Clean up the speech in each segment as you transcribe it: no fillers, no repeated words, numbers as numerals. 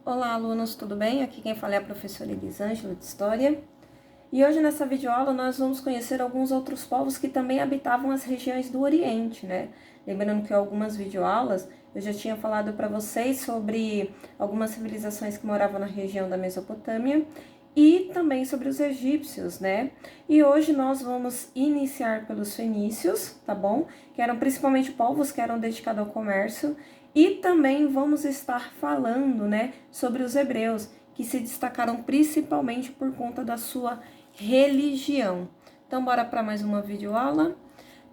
Olá, alunos, tudo bem? Aqui quem fala é a professora Elisângela de História. E hoje nessa videoaula nós vamos conhecer alguns outros povos que também habitavam as regiões do Oriente, né? Lembrando que em algumas videoaulas eu já tinha falado para vocês sobre algumas civilizações que moravam na região da Mesopotâmia e também sobre os egípcios, né? E hoje nós vamos iniciar pelos fenícios, tá bom? Que eram principalmente povos que eram dedicados ao comércio. E também vamos estar falando, né, sobre os hebreus, que se destacaram principalmente por conta da sua religião. Então, bora para mais uma videoaula.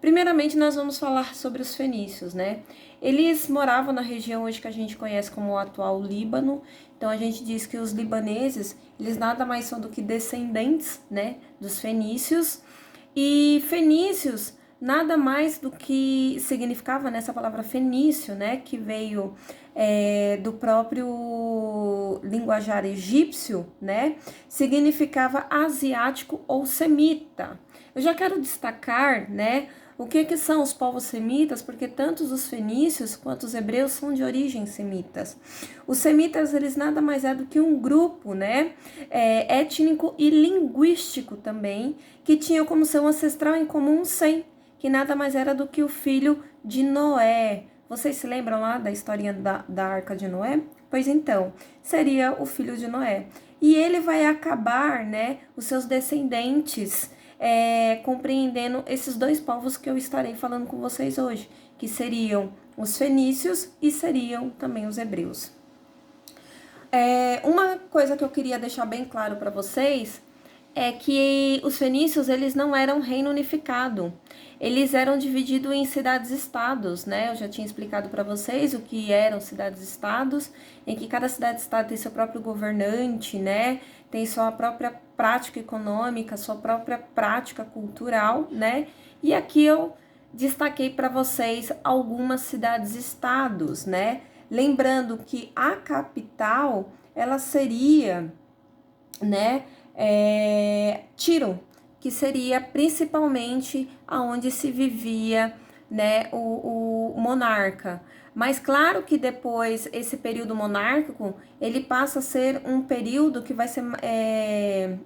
Primeiramente, nós vamos falar sobre os fenícios, né? Eles moravam na região hoje que a gente conhece como o atual Líbano. Então, a gente diz que os libaneses, eles nada mais são do que descendentes, né, dos fenícios. E fenícios nada mais do que significava nessa palavra fenício, né, que veio do próprio linguajar egípcio, né, significava asiático ou semita. Eu já quero destacar, né, o que são os povos semitas, porque tanto os fenícios quanto os hebreus são de origem semitas. Os semitas, eles nada mais é do que um grupo, né, étnico e linguístico também, que tinha como seu ancestral em comum Sem, que nada mais era do que o filho de Noé. Vocês se lembram lá da historinha da Arca de Noé? Pois então, seria o filho de Noé. E ele vai acabar, né, os seus descendentes, compreendendo esses dois povos que eu estarei falando com vocês hoje, que seriam os fenícios e seriam também os hebreus. Uma coisa que eu queria deixar bem claro para vocês é que os fenícios, eles não eram reino unificado. Eles eram divididos em cidades-estados, né? Eu já tinha explicado para vocês o que eram cidades-estados, em que cada cidade-estado tem seu próprio governante, né? Tem sua própria prática econômica, sua própria prática cultural, né? E aqui eu destaquei para vocês algumas cidades-estados, né? Lembrando que a capital, ela seria, né, Tiro, que seria principalmente aonde se vivia, né, o monarca. Mas claro que depois esse período monárquico ele passa a ser um período que vai ser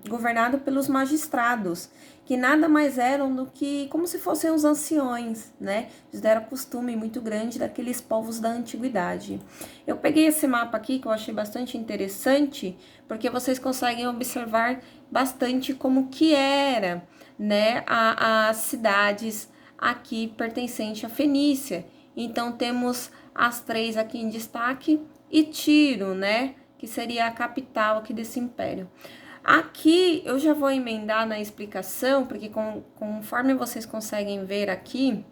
governado pelos magistrados, que nada mais eram do que como se fossem os anciões, né? Isso era costume muito grande daqueles povos da antiguidade. Eu peguei esse mapa aqui que eu achei bastante interessante, porque vocês conseguem observar bastante como que era, né, as cidades aqui pertencente à Fenícia. Então temos as três aqui em destaque e Tiro, né, que seria a capital aqui desse império. Aqui eu já vou emendar na explicação, porque conforme vocês conseguem ver aqui,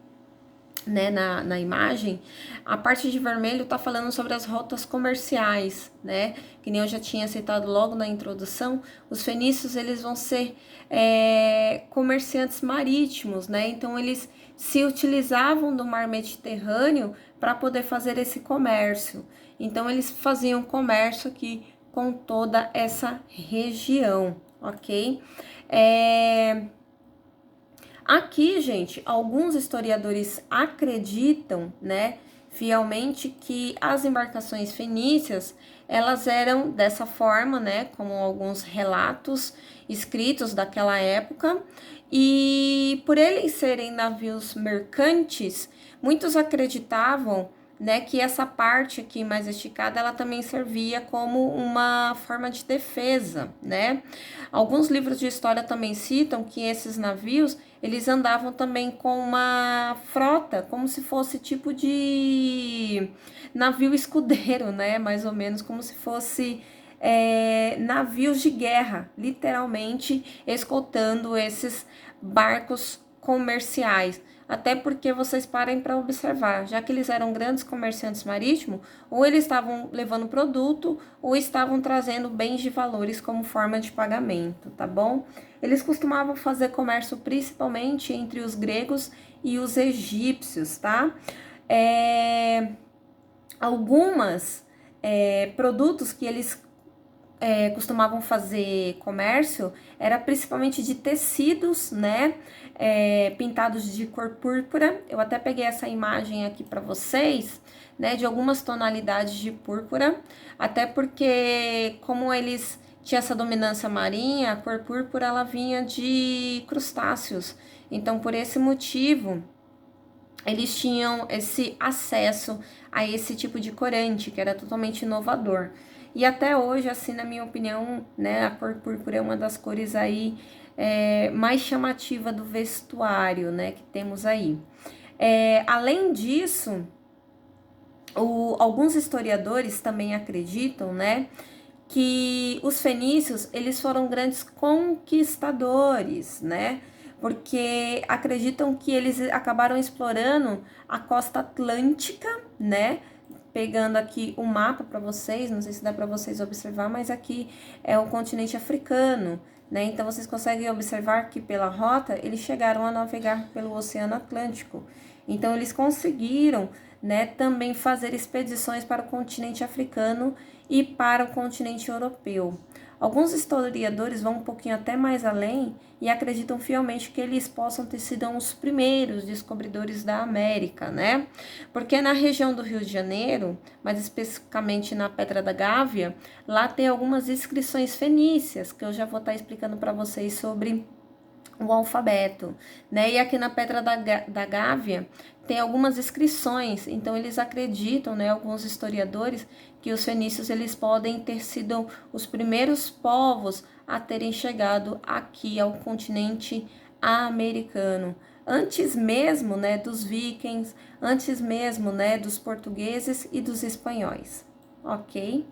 né, na imagem, a parte de vermelho está falando sobre as rotas comerciais, né, que nem eu já tinha citado logo na introdução. Os fenícios, eles vão ser comerciantes marítimos, né, então eles se utilizavam do mar Mediterrâneo para poder fazer esse comércio. Então eles faziam comércio aqui com toda essa região, ok? Aqui, gente, alguns historiadores acreditam, né, fielmente que as embarcações fenícias, elas eram dessa forma, né, como alguns relatos escritos daquela época, e por eles serem navios mercantes, muitos acreditavam, né, que essa parte aqui mais esticada, ela também servia como uma forma de defesa, né? Alguns livros de história também citam que esses navios, eles andavam também com uma frota, como se fosse tipo de navio escudeiro, né? Mais ou menos como se fosse navios de guerra, literalmente escoltando esses barcos comerciais. Até porque vocês parem para observar, já que eles eram grandes comerciantes marítimos, ou eles estavam levando produto, ou estavam trazendo bens de valores como forma de pagamento, tá bom? Eles costumavam fazer comércio principalmente entre os gregos e os egípcios, tá? Algumas produtos que eles costumavam fazer comércio era principalmente de tecidos, né, pintados de cor púrpura. Eu até peguei essa imagem aqui para vocês, né, de algumas tonalidades de púrpura, até porque como eles tinham essa dominância marinha, a cor púrpura ela vinha de crustáceos. Então, por esse motivo, eles tinham esse acesso a esse tipo de corante, que era totalmente inovador. E até hoje, assim, na minha opinião, né, a cor púrpura é uma das cores aí mais chamativa do vestuário, né, que temos aí. Além disso, alguns historiadores também acreditam, né, que os fenícios, eles foram grandes conquistadores, né, porque acreditam que eles acabaram explorando a costa atlântica, né, pegando aqui o mapa para vocês, não sei se dá para vocês observar, mas aqui é o continente africano, né? Então vocês conseguem observar que pela rota eles chegaram a navegar pelo Oceano Atlântico. Então eles conseguiram, né, também fazer expedições para o continente africano e para o continente europeu. Alguns historiadores vão um pouquinho até mais além e acreditam fielmente que eles possam ter sido os primeiros descobridores da América, né? Porque na região do Rio de Janeiro, mais especificamente na Pedra da Gávea, lá tem algumas inscrições fenícias, que eu já vou estar explicando para vocês sobre o alfabeto, né? E aqui na Pedra da Gávea tem algumas inscrições, então eles acreditam, né, alguns historiadores, que os fenícios eles podem ter sido os primeiros povos a terem chegado aqui ao continente americano, antes mesmo, né, dos vikings, antes mesmo, né, dos portugueses e dos espanhóis, ok?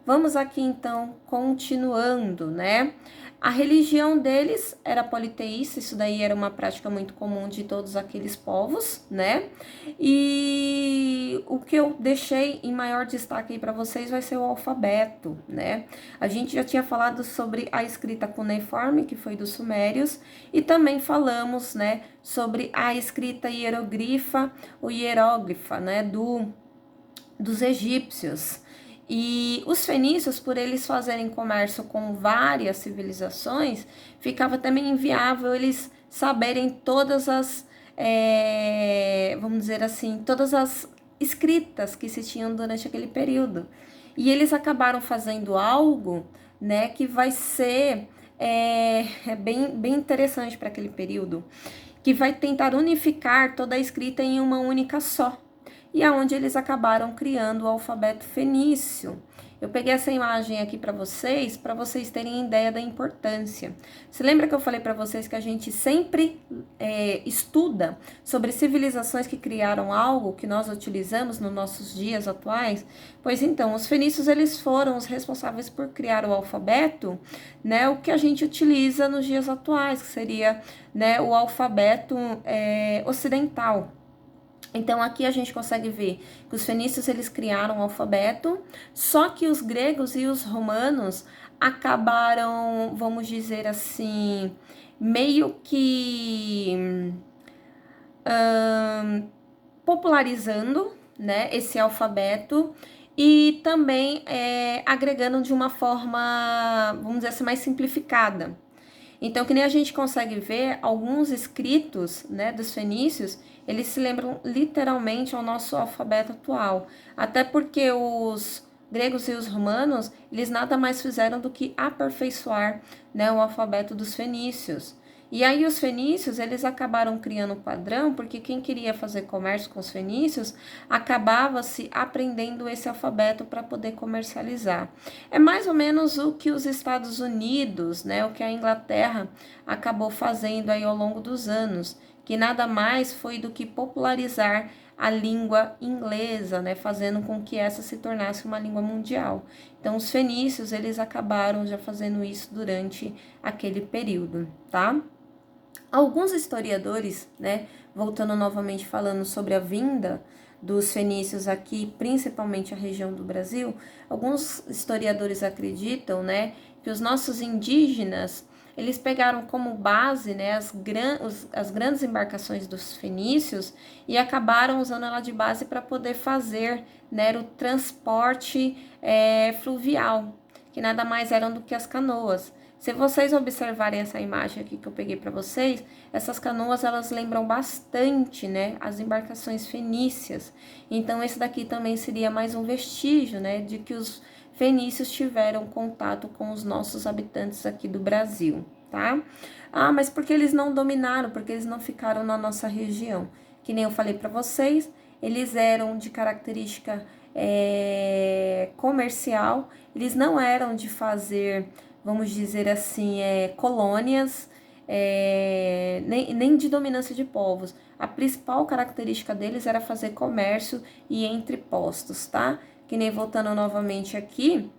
Vamos aqui então continuando, né? A religião deles era politeísta, isso daí era uma prática muito comum de todos aqueles povos, né? E o que eu deixei em maior destaque aí para vocês vai ser o alfabeto, né? A gente já tinha falado sobre a escrita cuneiforme, que foi dos sumérios, e também falamos, né, sobre a escrita hieroglifa, o hieróglifa, né, dos egípcios. E os fenícios, por eles fazerem comércio com várias civilizações, ficava também inviável eles saberem todas as, vamos dizer assim, todas as escritas que se tinham durante aquele período. E eles acabaram fazendo algo, né, que vai ser bem interessante para aquele período, que vai tentar unificar toda a escrita em uma única só. E aonde eles acabaram criando o alfabeto fenício. Eu peguei essa imagem aqui para vocês terem ideia da importância. Você lembra que eu falei para vocês que a gente sempre estuda sobre civilizações que criaram algo que nós utilizamos nos nossos dias atuais? Pois então, os fenícios eles foram os responsáveis por criar o alfabeto, né, o que a gente utiliza nos dias atuais, que seria, né, o alfabeto ocidental. Então, aqui a gente consegue ver que os fenícios, eles criaram o alfabeto, só que os gregos e os romanos acabaram, vamos dizer assim, meio que popularizando, né, esse alfabeto e também agregando de uma forma, vamos dizer assim, mais simplificada. Então, que nem a gente consegue ver, alguns escritos, né, dos fenícios, eles se lembram literalmente ao nosso alfabeto atual. Até porque os gregos e os romanos, eles nada mais fizeram do que aperfeiçoar, né, o alfabeto dos fenícios. E aí os fenícios, eles acabaram criando um padrão, porque quem queria fazer comércio com os fenícios, acabava se aprendendo esse alfabeto para poder comercializar. É mais ou menos o que os Estados Unidos, né, o que a Inglaterra acabou fazendo aí ao longo dos anos, que nada mais foi do que popularizar a língua inglesa, né, fazendo com que essa se tornasse uma língua mundial. Então, os fenícios, eles acabaram já fazendo isso durante aquele período, tá? Alguns historiadores, né, voltando novamente falando sobre a vinda dos fenícios aqui, principalmente a região do Brasil, alguns historiadores acreditam, né, que os nossos indígenas, eles pegaram como base, né, as grandes embarcações dos fenícios e acabaram usando ela de base para poder fazer, né, o transporte fluvial, que nada mais eram do que as canoas. Se vocês observarem essa imagem aqui que eu peguei para vocês, essas canoas elas lembram bastante, né, as embarcações fenícias. Então esse daqui também seria mais um vestígio, né, de que os fenícios tiveram contato com os nossos habitantes aqui do Brasil, tá? Ah, mas por que eles não dominaram? Porque eles não ficaram na nossa região. Que nem eu falei para vocês, eles eram de característica comercial, eles não eram de fazer, vamos dizer assim, colônias, nem de dominância de povos. A principal característica deles era fazer comércio e entrepostos, tá? Que nem voltando novamente aqui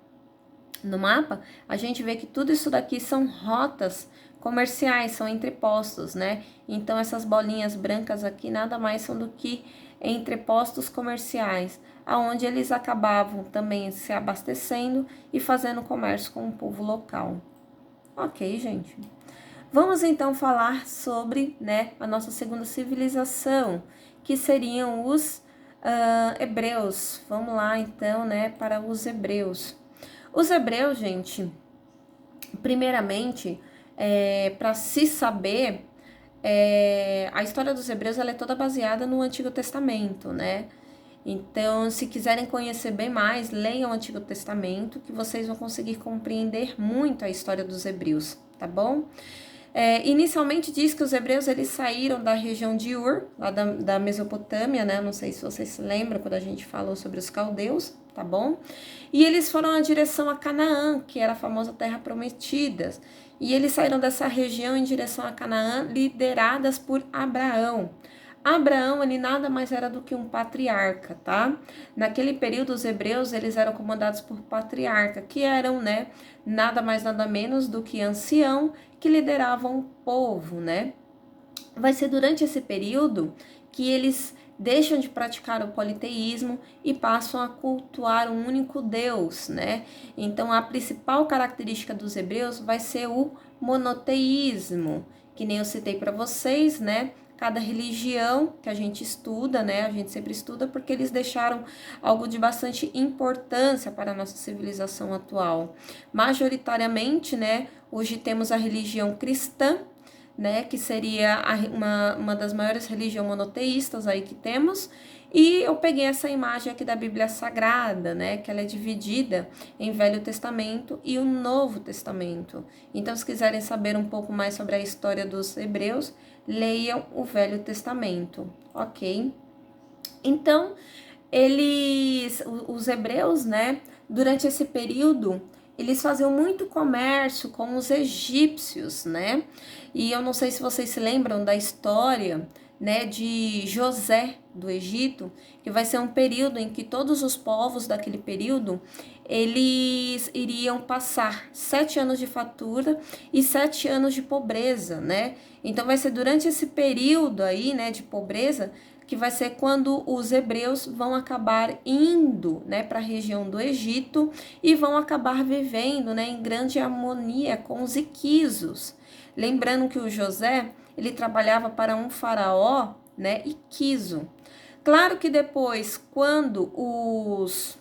no mapa, a gente vê que tudo isso daqui são rotas comerciais, são entrepostos, né? Então, essas bolinhas brancas aqui nada mais são do que entrepostos comerciais, aonde eles acabavam também se abastecendo e fazendo comércio com o povo local. Ok, gente? Vamos então falar sobre, né, a nossa segunda civilização, que seriam os hebreus. Vamos lá então, né, para os hebreus. Os hebreus, gente, primeiramente, para se saber, a história dos hebreus ela é toda baseada no Antigo Testamento, né? Então, se quiserem conhecer bem mais, leiam o Antigo Testamento, que vocês vão conseguir compreender muito a história dos hebreus, tá bom? Inicialmente diz que os hebreus eles saíram da região de Ur, lá da Mesopotâmia, né? Não sei se vocês se lembram quando a gente falou sobre os caldeus, tá bom? E eles foram na direção a Canaã, que era a famosa Terra Prometida. E eles saíram dessa região em direção a Canaã, lideradas por Abraão. Abraão, ele nada mais era do que um patriarca, tá? Naquele período, os hebreus, eles eram comandados por patriarca, que eram, né, nada mais nada menos do que ancião, que lideravam o povo, né? Vai ser durante esse período que eles deixam de praticar o politeísmo e passam a cultuar um único Deus, né? Então, a principal característica dos hebreus vai ser o monoteísmo, que nem eu citei para vocês, né? Cada religião que a gente estuda, né? A gente sempre estuda porque eles deixaram algo de bastante importância para a nossa civilização atual. Majoritariamente, né? Hoje temos a religião cristã, né, que seria uma das maiores religiões monoteístas aí que temos, e eu peguei essa imagem aqui da Bíblia Sagrada, né, que ela é dividida em Velho Testamento e o Novo Testamento. Então, se quiserem saber um pouco mais sobre a história dos hebreus, leiam o Velho Testamento, ok? Então, os hebreus, né, durante esse período, eles faziam muito comércio com os egípcios, né? E eu não sei se vocês se lembram da história, né, de José do Egito, que vai ser um período em que todos os povos daquele período, eles iriam passar 7 anos de fartura e 7 anos de pobreza, né? Então vai ser durante esse período aí, né, de pobreza, que vai ser quando os hebreus vão acabar indo, né, para a região do Egito e vão acabar vivendo, né, em grande harmonia com os iquisos. Lembrando que o José, ele trabalhava para um faraó, né, iquiso. Claro que depois, quando os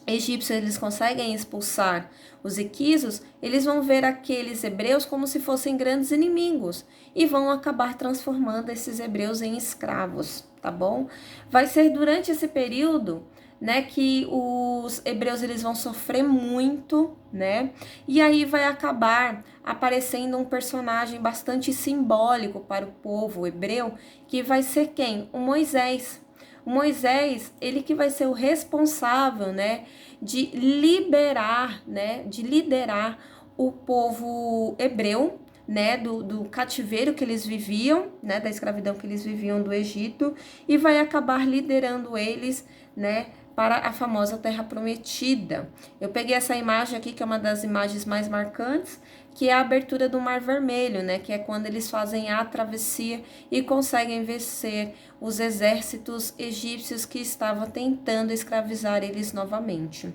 egípcios eles conseguem expulsar os iquisos, eles vão ver aqueles hebreus como se fossem grandes inimigos e vão acabar transformando esses hebreus em escravos, tá bom? Vai ser durante esse período, né, que os hebreus eles vão sofrer muito, né? E aí vai acabar aparecendo um personagem bastante simbólico para o povo hebreu, que vai ser quem? O Moisés. O Moisés, ele que vai ser o responsável, né, de liberar, né, de liderar o povo hebreu, né, do cativeiro que eles viviam, né, da escravidão que eles viviam do Egito, e vai acabar liderando eles, né, para a famosa Terra Prometida. Eu peguei essa imagem aqui, que é uma das imagens mais marcantes, que é a abertura do Mar Vermelho, né, que é quando eles fazem a travessia e conseguem vencer os exércitos egípcios que estavam tentando escravizar eles novamente,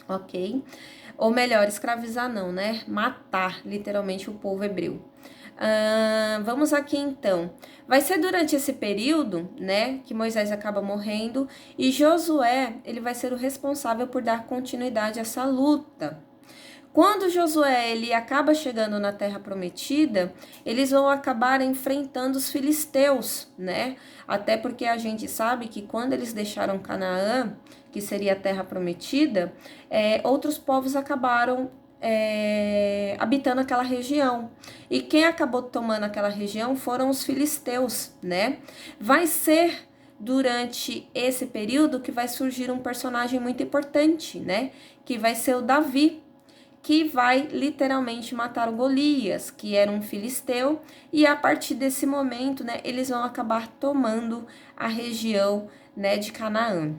ok? Ou melhor, escravizar não, né? Matar, literalmente, o povo hebreu. Vamos aqui, então. Vai ser durante esse período, né, que Moisés acaba morrendo e Josué, ele vai ser o responsável por dar continuidade a essa luta, Quando Josué ele acaba chegando na Terra Prometida, eles vão acabar enfrentando os filisteus, né? Até porque a gente sabe que quando eles deixaram Canaã, que seria a Terra Prometida, outros povos acabaram habitando aquela região. E quem acabou tomando aquela região foram os filisteus, né? Vai ser durante esse período que vai surgir um personagem muito importante, né? Que vai ser o Davi, que vai literalmente matar o Golias, que era um filisteu, e a partir desse momento, né, eles vão acabar tomando a região, né, de Canaã.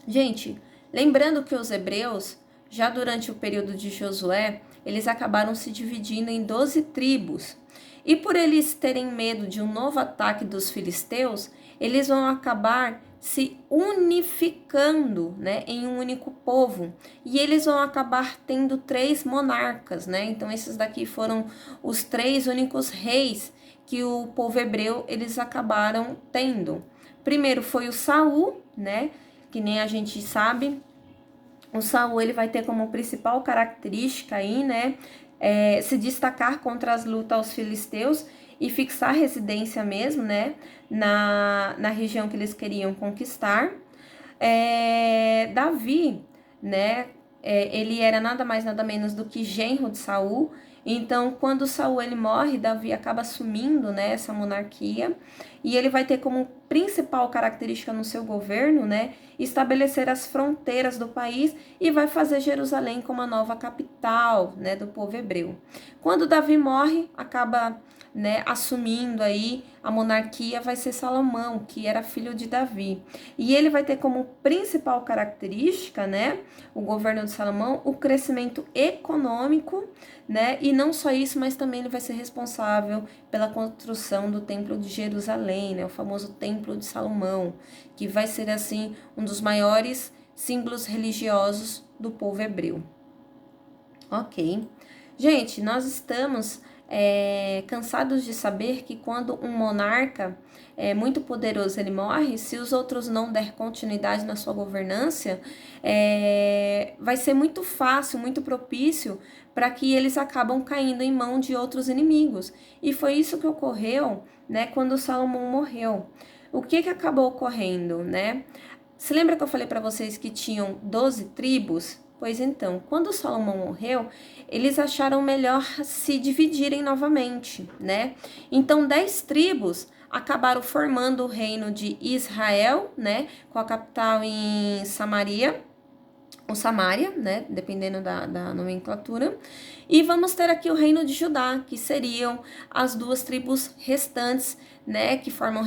Gente, lembrando que os hebreus, já durante o período de Josué, eles acabaram se dividindo em 12 tribos. E por eles terem medo de um novo ataque dos filisteus, eles vão acabar se unificando, né, em um único povo. E eles vão acabar tendo 3 monarcas, né? Então esses daqui foram os 3 únicos reis que o povo hebreu eles acabaram tendo. Primeiro foi o Saul, né? Que nem a gente sabe, o Saul ele vai ter como principal característica aí, né, se destacar contra as lutas aos filisteus e fixar residência mesmo, né, na região que eles queriam conquistar. Davi, né, ele era nada mais nada menos do que genro de Saul. Então, quando Saul ele morre, Davi acaba assumindo, né, essa monarquia, e ele vai ter como principal característica no seu governo, né, estabelecer as fronteiras do país e vai fazer Jerusalém como a nova capital, né, do povo hebreu. Quando Davi morre, acaba, né, assumindo aí a monarquia, vai ser Salomão, que era filho de Davi. E ele vai ter como principal característica, né, o governo de Salomão, o crescimento econômico, né, e não só isso, mas também ele vai ser responsável pela construção do Templo de Jerusalém, né, o famoso Templo de Salomão, que vai ser, assim, um dos maiores símbolos religiosos do povo hebreu. Ok. Gente, nós estamos cansados de saber que quando um monarca muito poderoso ele morre, se os outros não der continuidade na sua governância, vai ser muito fácil, muito propício para que eles acabam caindo em mão de outros inimigos. E foi isso que ocorreu, né, quando Salomão morreu. O que acabou ocorrendo, né? Se lembra que eu falei para vocês que tinham 12 tribos? Pois então, quando Salomão morreu, eles acharam melhor se dividirem novamente, né? Então, 10 tribos acabaram formando o reino de Israel, né? Com a capital em Samaria, ou Samária, né? Dependendo da nomenclatura. E vamos ter aqui o reino de Judá, que seriam as 2 tribos restantes, né? Que formam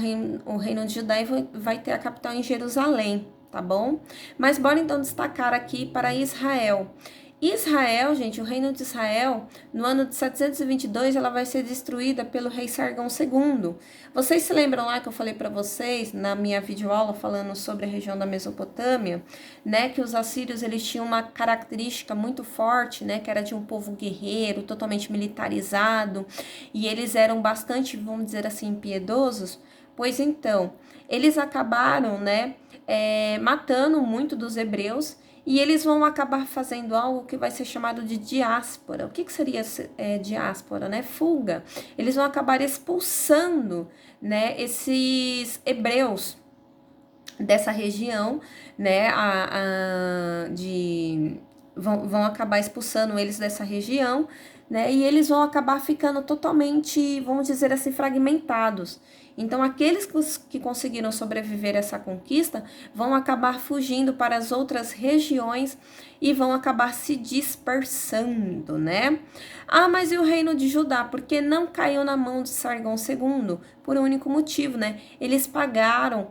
o reino de Judá e vai ter a capital em Jerusalém, tá bom? Mas bora então destacar aqui para Israel. Israel, gente, o reino de Israel, no ano de 722, ela vai ser destruída pelo rei Sargão II. Vocês se lembram lá que eu falei para vocês, na minha videoaula, falando sobre a região da Mesopotâmia, né, que os assírios, eles tinham uma característica muito forte, né, que era de um povo guerreiro, totalmente militarizado, e eles eram bastante, vamos dizer assim, impiedosos? Pois então, eles acabaram, né, matando muito dos hebreus, e eles vão acabar fazendo algo que vai ser chamado de diáspora. O que seria diáspora, né? Fuga. Eles vão acabar expulsando, né, esses hebreus dessa região, né, vão acabar expulsando eles dessa região, né, e eles vão acabar ficando totalmente, vamos dizer assim, fragmentados. Então, aqueles que conseguiram sobreviver a essa conquista vão acabar fugindo para as outras regiões e vão acabar se dispersando, né? Ah, mas e o reino de Judá? Porque não caiu na mão de Sargão II? Por um único motivo, né? Eles pagaram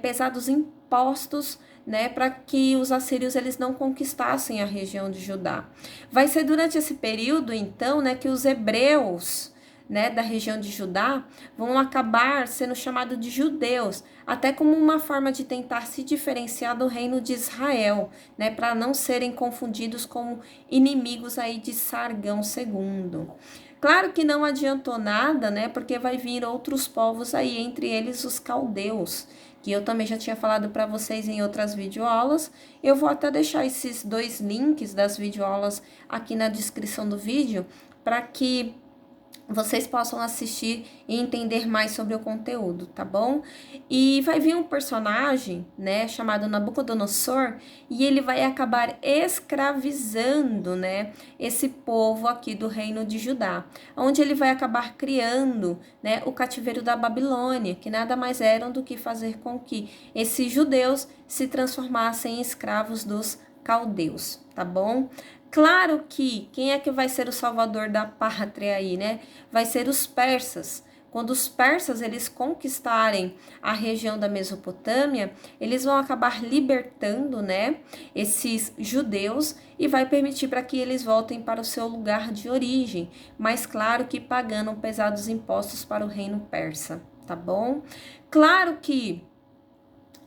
pesados impostos, né, para que os assírios eles não conquistassem a região de Judá. Vai ser durante esse período, então, né, que os hebreus, né, da região de Judá vão acabar sendo chamados de judeus, até como uma forma de tentar se diferenciar do reino de Israel, né, para não serem confundidos como inimigos aí de Sargão II. Claro que não adiantou nada, né, porque vai vir outros povos aí, entre eles os caldeus, que eu também já tinha falado para vocês em outras videoaulas. Eu vou até deixar esses 2 links das videoaulas aqui na descrição do vídeo, para que vocês possam assistir e entender mais sobre o conteúdo, tá bom? E vai vir um personagem, né, chamado Nabucodonosor, e ele vai acabar escravizando, né, esse povo aqui do reino de Judá, onde ele vai acabar criando, né, o cativeiro da Babilônia, que nada mais eram do que fazer com que esses judeus se transformassem em escravos dos caldeus, tá bom? Claro que quem é que vai ser o salvador da pátria aí, né? Vai ser os persas. Quando os persas eles conquistarem a região da Mesopotâmia, eles vão acabar libertando, né, esses judeus e vai permitir para que eles voltem para o seu lugar de origem, mas claro que pagando pesados impostos para o reino persa, tá bom? Claro que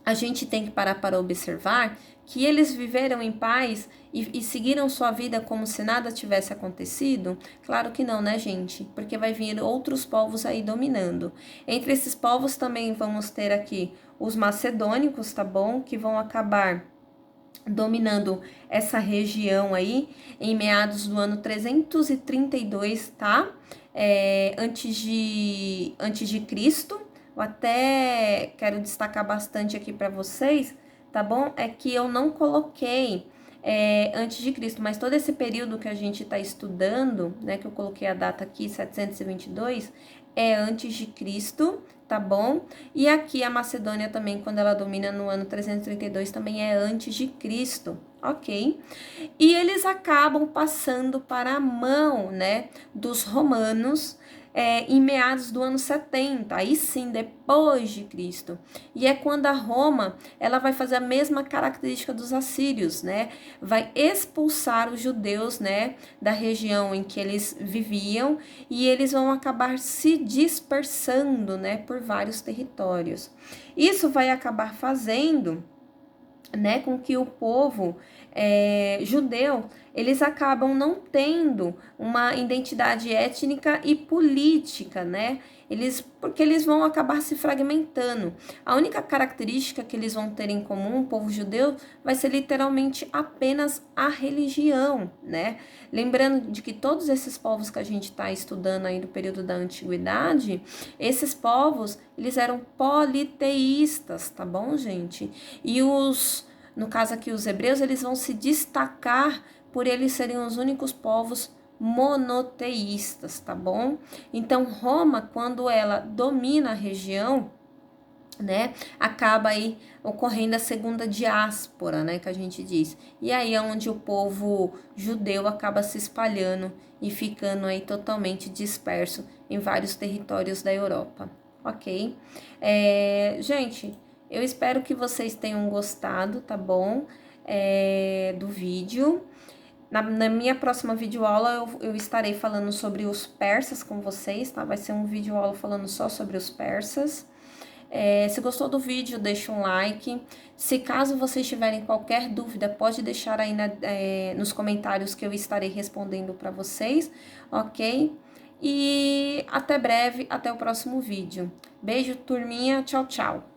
a gente tem que parar para observar que eles viveram em paz e seguiram sua vida como se nada tivesse acontecido? Claro que não, né, gente? Porque vai vir outros povos aí dominando. Entre esses povos também vamos ter aqui os macedônicos, tá bom? Que vão acabar dominando essa região aí em meados do ano 332, tá? Antes de Cristo. Eu até quero destacar bastante aqui para vocês, tá bom? É que eu não coloquei antes de Cristo, mas todo esse período que a gente está estudando, né, que eu coloquei a data aqui, 722, é antes de Cristo, tá bom? E aqui a Macedônia também, quando ela domina no ano 332, também é antes de Cristo, ok? E eles acabam passando para a mão, né, dos romanos, em meados do ano 70, aí sim, depois de Cristo. E é quando a Roma, ela vai fazer a mesma característica dos assírios, né? Vai expulsar os judeus, né, da região em que eles viviam, e eles vão acabar se dispersando, né, por vários territórios. Isso vai acabar fazendo, né, com que o povo judeu, eles acabam não tendo uma identidade étnica e política, né? Porque eles vão acabar se fragmentando. A única característica que eles vão ter em comum, o povo judeu, vai ser literalmente apenas a religião, né? Lembrando de que todos esses povos que a gente está estudando aí do período da antiguidade, esses povos, eles eram politeístas, tá bom, gente? E no caso aqui, os hebreus, eles vão se destacar por eles serem os únicos povos monoteístas, tá bom? Então, Roma, quando ela domina a região, né, acaba aí ocorrendo a segunda diáspora, né, que a gente diz. E aí é onde o povo judeu acaba se espalhando e ficando aí totalmente disperso em vários territórios da Europa, ok? Gente, eu espero que vocês tenham gostado, tá bom? Do vídeo. Na minha próxima videoaula eu estarei falando sobre os persas com vocês, tá? Vai ser um videoaula falando só sobre os persas. Se gostou do vídeo, deixa um like. Se caso vocês tiverem qualquer dúvida, pode deixar aí nos comentários que eu estarei respondendo para vocês, ok? E até breve, até o próximo vídeo. Beijo, turminha, tchau, tchau!